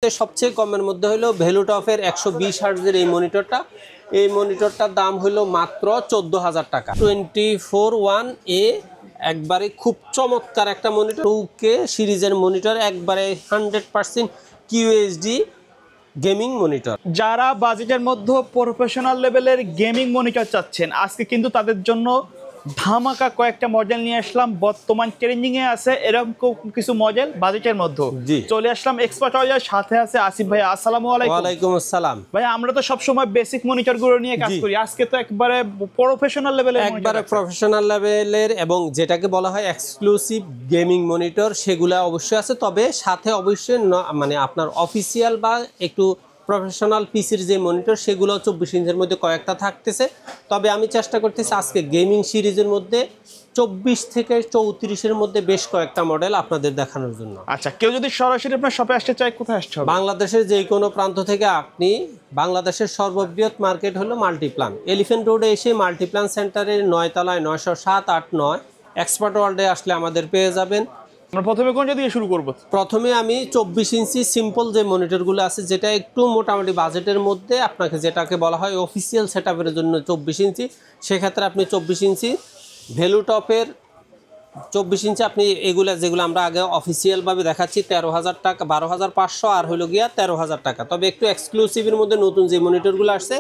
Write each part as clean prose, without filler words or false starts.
সবচেয়ে কমের মধ্যে হলো ভ্যালুটপের 120 হার্টজের এই মনিটরটা। এই মনিটরটার দাম হলো মাত্র 14,000 টাকা। 24-1A একবারে খুব চমৎকার একটা মনিটর, 2K সিরিজের মনিটর, একবারে 100% QHD গেমিং মনিটর। যারা বাজেটের মধ্যে প্রফেশনাল লেভেলের গেমিং মনিটর চাচ্ছেন, আজকে কিন্তু তাদের জন্য ধামাকা কয়েকটা মডেল নিয়ে আসলাম। বর্তমান ট্রেন্ডিং এ আছে এরকম কিছু মডেল বাজেটের মধ্যে। চলে আসলাম এক্সপার্ট ওয়ালের সাথে আছে আসিফ ভাই। আসসালামু আলাইকুম। ওয়ালাইকুম আসসালাম ভাই। আমরা তো সব সময় বেসিক মনিটর গুলো নিয়ে কাজ করি, আজকে তো একবারে প্রফেশনাল লেভেলের, একবারে প্রফেশনাল লেভেলের এবং যেটাকে বলা হয় এক্সক্লুসিভ গেমিং মনিটর সেগুলো অবশ্যই আছে। তবে সাথে অবশ্যই মানে আপনার অফিসিয়াল বা একটু প্রফেশনাল পিসির যে মনিটর সেগুলো 24 ইঞ্চের মধ্যে কয়েকটা থাকতেছে। তবে আমি চেষ্টা করতেছি আজকে গেমিং সিরিজের মধ্যে 24 থেকে 34-এর মধ্যে বেশ কয়েকটা মডেল আপনাদের দেখানোর জন্য। আচ্ছা, কেউ যদি সরাসরি আপনার শপে আসতে চায় কোথায় আসতে হবে? বাংলাদেশের যে কোনো প্রান্ত থেকে আপনি, বাংলাদেশের সর্ববৃহৎ মার্কেট হলো মাল্টিপ্লান, এলিফ্যান্ট রোডে এসে মাল্টিপ্লান সেন্টারের 9 তলায় 907-8-9 এক্সপার্ট ওয়ার্ল্ডে আসলে আমাদের পেয়ে যাবেন। আমরা প্রথমে কোনটা দিয়ে শুরু করব? প্রথমে আমি 24 ইঞ্চি সিম্পল যে মনিটরগুলো আছে, যেটা একটু মোটামুটি বাজেটের মধ্যে আপনাকে যেটাকে বলা হয় অফিসিয়াল সেটআপের জন্য 24 ইঞ্চি, সেক্ষেত্রে আপনি 24 ইঞ্চি ভ্যালুটপের 24 ইঞ্চি আপনি এগুলো যেগুলো আমরা আগে অফিসিয়ালভাবে দেখাচ্ছি 13,000 টাকা, 12,500 আর হলো গিয়া 13,000 টাকা। তবে একটু এক্সক্লুসিভের মধ্যে নতুন যে মনিটরগুলো আসছে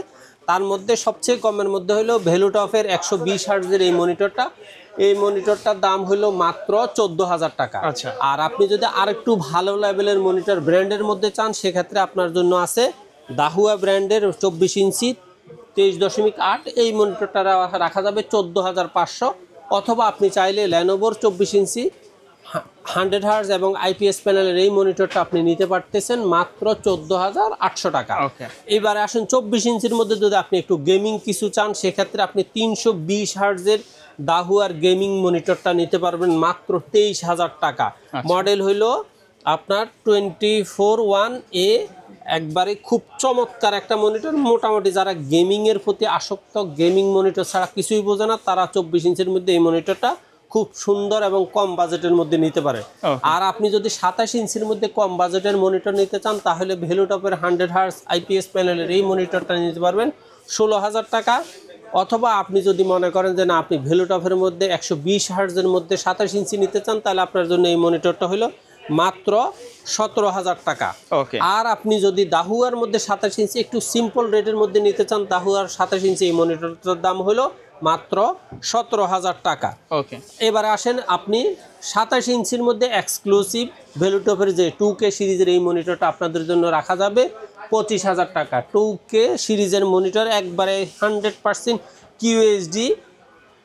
তার মধ্যে সবচেয়ে কমের মধ্যে হলো ভ্যালুটপের 120 হার্টজের এই মনিটরটা। এই মনিটরটার দাম হলো মাত্র 14,000 টাকা। আচ্ছা। আর আপনি যদি আরেকটু ভালো লেভেলের মনিটর ব্র্যান্ডের মধ্যে চান, সেক্ষেত্রে আপনার জন্য আছে দাহুয়া ব্র্যান্ডের 24 ইঞ্চি 23.8 এই মনিটরটা রাখা যাবে 14,500। অথবা আপনি চাইলে লেনোভোর 24 ইঞ্চি 100 হার্জ এবং আইপিএস প্যানেলের এই মনিটরটা আপনি নিতে পারতেছেন মাত্র 14,800 টাকা। এবারে আসুন 24 ইঞ্চির মধ্যে যদি আপনি একটু গেমিং কিছু চান, সেক্ষেত্রে আপনি 320 হার্জের দাহুয়ার গেমিং মনিটরটা নিতে পারবেন মাত্র 23,000 টাকা। মডেল হইল আপনার 24-1A, একবারে খুব চমৎকার একটা মনিটর। মোটামুটি যারা গেমিংয়ের প্রতি আসক্ত, গেমিং মনিটর ছাড়া কিছুই বোঝে না, তারা 24 ইঞ্চির মধ্যে এই মনিটরটা খুব সুন্দর এবং কম বাজেটের মধ্যে নিতে পারে। আর আপনি যদি 27 ইঞ্চির মধ্যে কম বাজেটের মনিটর নিতে চান, তাহলে ভ্যালুটপের 100 হার্জ আইপিএস প্যানেলের এই মনিটরটা নিতে পারবেন 16,000 টাকা। অথবা আপনি যদি মনে করেন যে না, আপনি ভ্যালুটপের মধ্যে 120 হার্জের মধ্যে 27 ইঞ্চি নিতে চান, তাহলে আপনার জন্য এই মনিটরটা হলো মাত্র 17,000 টাকা। আর আপনি যদি দাহুয়ার মধ্যে 27 ইঞ্চি একটু সিম্পল রেটের মধ্যে নিতে চান, দাহুয়ার 27 ইঞ্চি এই মনিটরটার দাম হলো মাত্র 17,000 টাকা। এবারে আসেন আপনি 27 ইঞ্চির মধ্যে এক্সক্লুসিভ ভ্যালুটপের যে 2K সিরিজের এই মনিটরটা আপনাদের জন্য রাখা যাবে 25,000 টাকা। 2K সিরিজের মনিটর, একবারে 100% QHD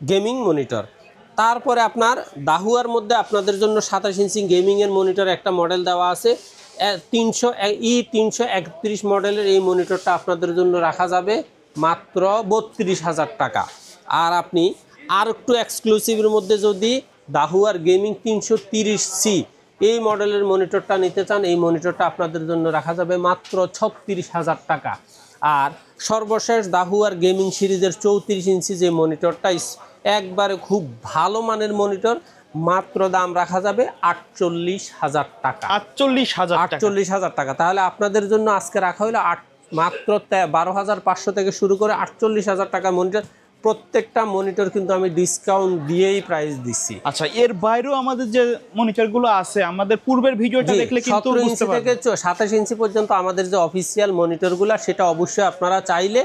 গেমিং মনিটর। তারপরে আপনার দাহুয়ার মধ্যে আপনাদের জন্য 27 ইঞ্চি গেমিংয়ের মনিটর একটা মডেল দেওয়া আছে 331 মডেলের এই মনিটরটা আপনাদের জন্য রাখা যাবে মাত্র 32,000 টাকা। আর আপনি আর একটু এক্সক্লুসিভের মধ্যে যদি দাহুয়ার গেমিং 330C এই মডেলের মনিটরটা নিতে চান, এই মনিটরটা আপনাদের জন্য রাখা যাবে মাত্র 36,000 টাকা। আর সর্বশেষ দাহুয়ার গেমিং সিরিজের 34 ইঞ্চি যে মনিটরটা, একবারে খুব ভালো মানের মনিটর, মাত্র দাম রাখা যাবে 48,000 টাকা। 48,000 টাকা। তাহলে আপনাদের জন্য আজকে রাখা হলো মাত্র 12,500 থেকে শুরু করে 48,000 টাকা মনিটর। প্রত্যেকটা মনিটর কিন্তু আমি ডিসকাউন্ট দিয়েই প্রাইস দিচ্ছি। আচ্ছা, এর বাইরেও আমাদের যে মনিটরগুলো আছে, আমাদের পূর্বের ভিডিওটা দেখলে কিন্তু 17 ইঞ্চি থেকে 27 ইঞ্চি পর্যন্ত আমাদের যে অফিসিয়াল মনিটরগুলো, সেটা অবশ্যই আপনারা চাইলে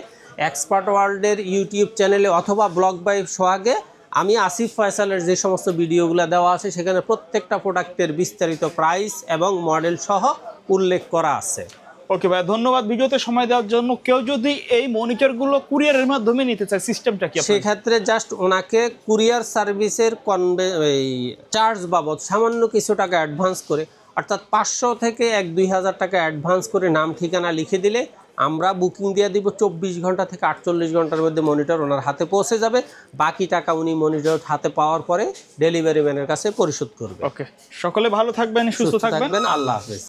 এক্সপার্ট ওয়ার্ল্ডের ইউটিউব চ্যানেলে অথবা ব্লগ বাই সোহাগে আমি আসিফ ফয়সালের যে সমস্ত ভিডিওগুলো দেওয়া আছে, সেখানে প্রত্যেকটা প্রোডাক্টের বিস্তারিত প্রাইস এবং মডেল সহ উল্লেখ করা আছে। ওকে ভাই, ধন্যবাদ ভিডিওতে সময় দেওয়ার জন্য। কেউ যদি এই মনিটরগুলো কুরিয়ারের মাধ্যমে নিতে চায়, সিস্টেমটা কি? সেক্ষেত্রে জাস্ট ওনাকে কুরিয়ার সার্ভিসের চার্জ বাবদ সামান্য কিছু টাকা অ্যাডভান্স করে, অর্থাৎ 500 থেকে 1-2 হাজার টাকা অ্যাডভান্স করে নাম ঠিকানা লিখে দিলে আমরা বুকিং দিয়ে দিব। 24 ঘন্টা থেকে 48 ঘন্টার মধ্যে মনিটর ওনার হাতে পৌঁছে যাবে। বাকি টাকা উনি মনিটর হাতে পাওয়ার পরে ডেলিভারি ম্যানের কাছে পরিশোধ করবে। ওকে, সকলে ভালো থাকবেন, সুস্থ থাকবেন। আল্লাহ হাফেজ।